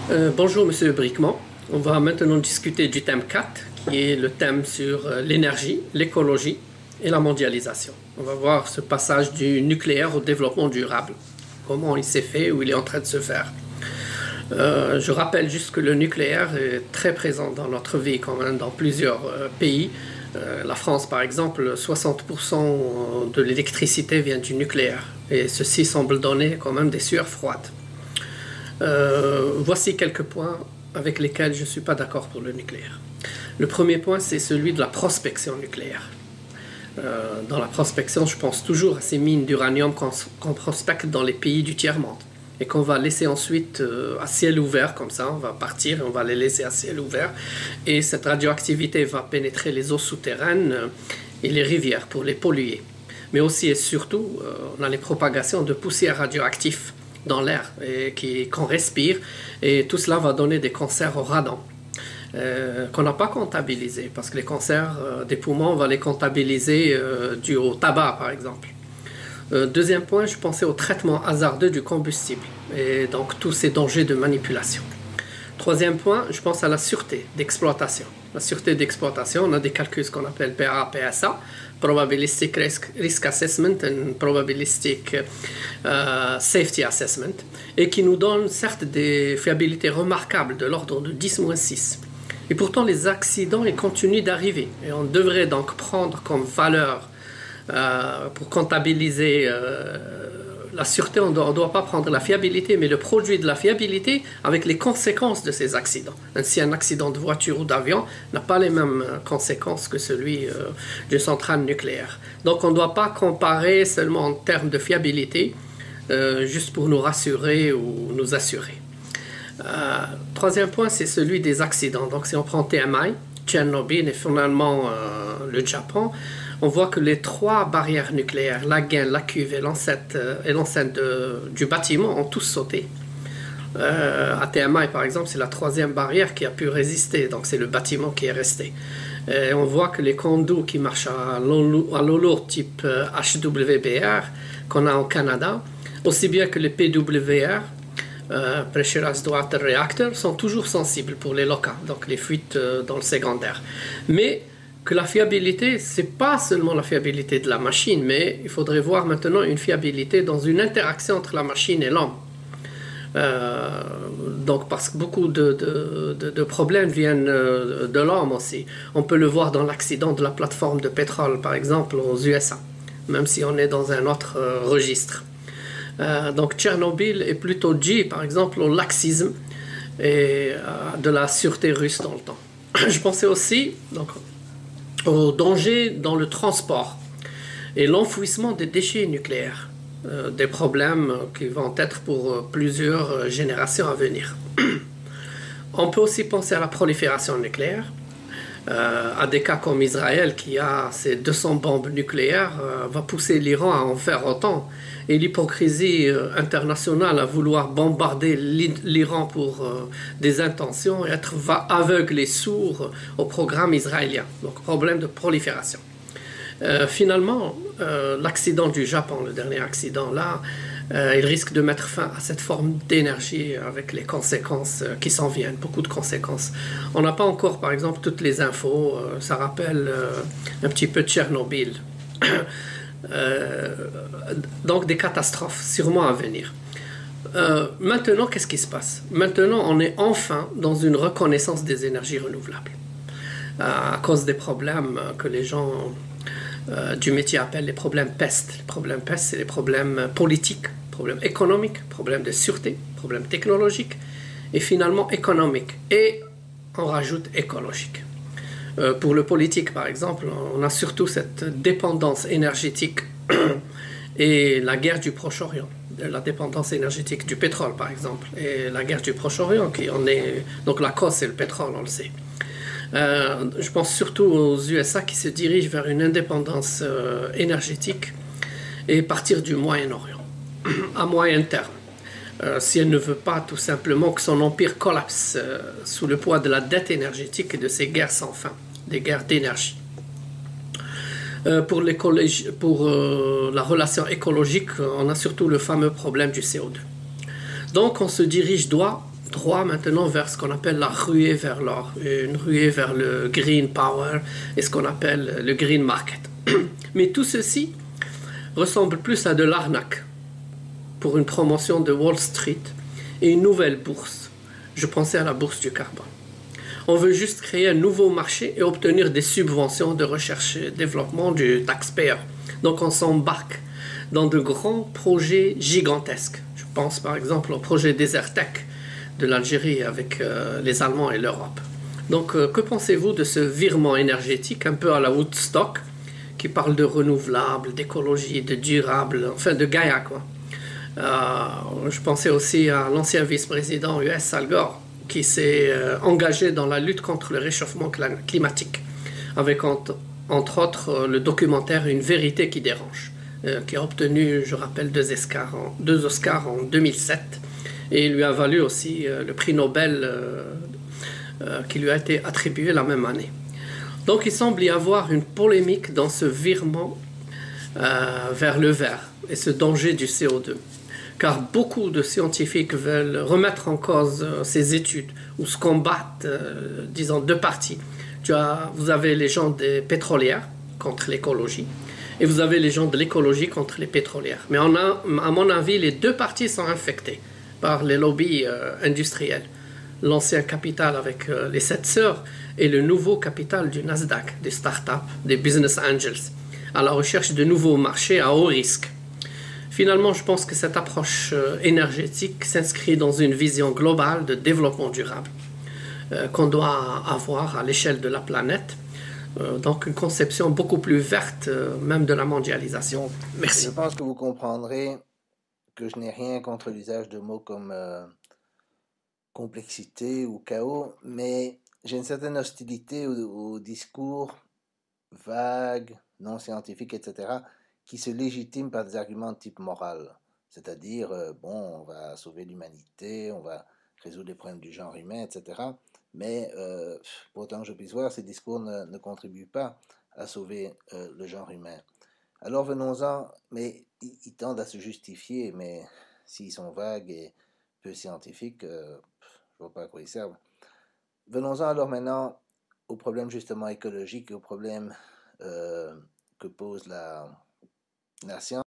Bonjour Monsieur Bricmont. On va maintenant discuter du thème 4, qui est le thème sur l'énergie, l'écologie et la mondialisation. On va voir ce passage du nucléaire au développement durable, comment il s'est fait ou il est en train de se faire. Je rappelle juste que le nucléaire est très présent dans notre vie, quand même, dans plusieurs pays. La France, par exemple, 60% de l'électricité vient du nucléaire. Et ceci semble donner quand même des sueurs froides. Voici quelques points avec lesquels je ne suis pas d'accord pour le nucléaire. Le premier point, c'est celui de la prospection nucléaire. Dans la prospection, je pense toujours à ces mines d'uranium qu'on prospecte dans les pays du tiers-monde et qu'on va laisser ensuite à ciel ouvert, comme ça, on va partir et on va les laisser à ciel ouvert. Et cette radioactivité va pénétrer les eaux souterraines et les rivières pour les polluer. Mais aussi et surtout, on a les propagations de poussières radioactives dans l'air qu'on respire, et tout cela va donner des cancers au radon qu'on n'a pas comptabilisé, parce que les cancers des poumons, on va les comptabiliser dû au tabac par exemple. Deuxième point, je pensais au traitement hasardeux du combustible et donc tous ces dangers de manipulation. Troisième point, je pense à la sûreté d'exploitation. La sûreté d'exploitation, on a des calculs qu'on appelle PA, PSA, Probabilistic Risk Assessment et Probabilistic Safety Assessment, et qui nous donnent certes des fiabilités remarquables de l'ordre de 10-6. Et pourtant, les accidents ils continuent d'arriver. Et on devrait donc prendre comme valeur pour comptabiliser la sûreté, on ne doit pas prendre la fiabilité, mais le produit de la fiabilité avec les conséquences de ces accidents. Ainsi, un accident de voiture ou d'avion n'a pas les mêmes conséquences que celui d'une centrale nucléaire. Donc, on ne doit pas comparer seulement en termes de fiabilité, juste pour nous rassurer ou nous assurer. Troisième point, c'est celui des accidents. Donc, si on prend TMI, Tchernobyl et finalement le Japon, on voit que les trois barrières nucléaires, la gaine, la cuve et l'enceinte du bâtiment ont tous sauté. À TMI, par exemple, c'est la troisième barrière qui a pu résister, donc c'est le bâtiment qui est resté. Et on voit que les conduits qui marchent à l'eau lourde type HWBR qu'on a au Canada, aussi bien que les PWR, Pressurized Water Reactor, sont toujours sensibles pour les LOCA, donc les fuites dans le secondaire. Mais que la fiabilité, ce n'est pas seulement la fiabilité de la machine, mais il faudrait voir maintenant une fiabilité dans une interaction entre la machine et l'homme. Donc, parce que beaucoup de problèmes viennent de l'homme aussi. On peut le voir dans l'accident de la plateforme de pétrole, par exemple, aux USA, même si on est dans un autre registre. Donc, Tchernobyl est plutôt dû, par exemple, au laxisme et de la sûreté russe dans le temps. Je pensais aussi au danger dans le transport et l'enfouissement des déchets nucléaires, des problèmes qui vont être pour plusieurs générations à venir. On peut aussi penser à la prolifération nucléaire, à des cas comme Israël qui a ses 200 bombes nucléaires, va pousser l'Iran à en faire autant, et l'hypocrisie internationale à vouloir bombarder l'Iran pour des intentions et va aveugle et sourd au programme israélien. Donc problème de prolifération. Finalement, l'accident du Japon, le dernier accident là, il risque de mettre fin à cette forme d'énergie avec les conséquences qui s'en viennent, beaucoup de conséquences. On n'a pas encore, par exemple, toutes les infos, ça rappelle un petit peu Tchernobyl. Donc des catastrophes sûrement à venir. Maintenant, qu'est-ce qui se passe? Maintenant, on est enfin dans une reconnaissance des énergies renouvelables. À cause des problèmes que les gens du métier appellent les problèmes PEST. Les problèmes PEST, c'est les problèmes politiques, problèmes économiques, problèmes de sûreté, problèmes technologiques et finalement économiques. Et on rajoute écologique. Pour le politique, par exemple, on a surtout cette dépendance énergétique et la guerre du Proche-Orient, la dépendance énergétique du pétrole, par exemple, et la guerre du Proche-Orient, donc la cause, c'est le pétrole, on le sait. Je pense surtout aux USA qui se dirigent vers une indépendance énergétique et partir du Moyen-Orient, à moyen terme. Si elle ne veut pas tout simplement que son empire collapse sous le poids de la dette énergétique et de ces guerres sans fin, des guerres d'énergie. Pour la relation écologique, on a surtout le fameux problème du CO2. Donc on se dirige droit droit maintenant vers ce qu'on appelle la ruée vers l'or, une ruée vers le green power et ce qu'on appelle le green market. Mais tout ceci ressemble plus à de l'arnaque pour une promotion de Wall Street et une nouvelle bourse. Je pensais à la bourse du carbone. On veut juste créer un nouveau marché et obtenir des subventions de recherche et développement du taxpayer. Donc on s'embarque dans de grands projets gigantesques. Je pense par exemple au projet Desertec de l'Algérie avec les Allemands et l'Europe. Donc que pensez-vous de ce virement énergétique un peu à la Woodstock qui parle de renouvelables, d'écologie, de durable, enfin de Gaïa quoi. Je pensais aussi à l'ancien vice-président US Al Gore qui s'est engagé dans la lutte contre le réchauffement climatique avec entre autres le documentaire Une vérité qui dérange qui a obtenu, je rappelle, deux Oscars en 2007 et il lui a valu aussi le prix Nobel qui lui a été attribué la même année. Donc il semble y avoir une polémique dans ce virement vers le vert et ce danger du CO2. Car beaucoup de scientifiques veulent remettre en cause ces études ou se combattent, disons, deux parties. Vous avez les gens des pétrolières contre l'écologie et vous avez les gens de l'écologie contre les pétrolières. Mais à mon avis, les deux parties sont infectées par les lobbies industriels. L'ancien capital avec les 7 sœurs et le nouveau capital du Nasdaq, des startups, des business angels, à la recherche de nouveaux marchés à haut risque. Finalement, je pense que cette approche énergétique s'inscrit dans une vision globale de développement durable qu'on doit avoir à l'échelle de la planète. Donc une conception beaucoup plus verte même de la mondialisation. Merci. Je pense que vous comprendrez que je n'ai rien contre l'usage de mots comme complexité ou chaos, mais j'ai une certaine hostilité au discours vague, non scientifique, etc., qui se légitime par des arguments de type moral. C'est-à-dire, bon, on va sauver l'humanité, on va résoudre les problèmes du genre humain, etc. Mais, pour autant que je puisse voir, ces discours ne contribuent pas à sauver le genre humain. Alors venons-en, mais ils tendent à se justifier, mais s'ils sont vagues et peu scientifiques, je ne vois pas à quoi ils servent. Venons-en alors maintenant au problème justement écologique et au problème que pose la science.